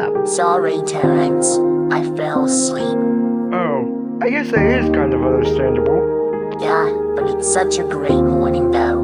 up. Sorry, Terrence. I fell asleep. Oh, I guess that is kind of understandable. Yeah, but it's such a great morning though.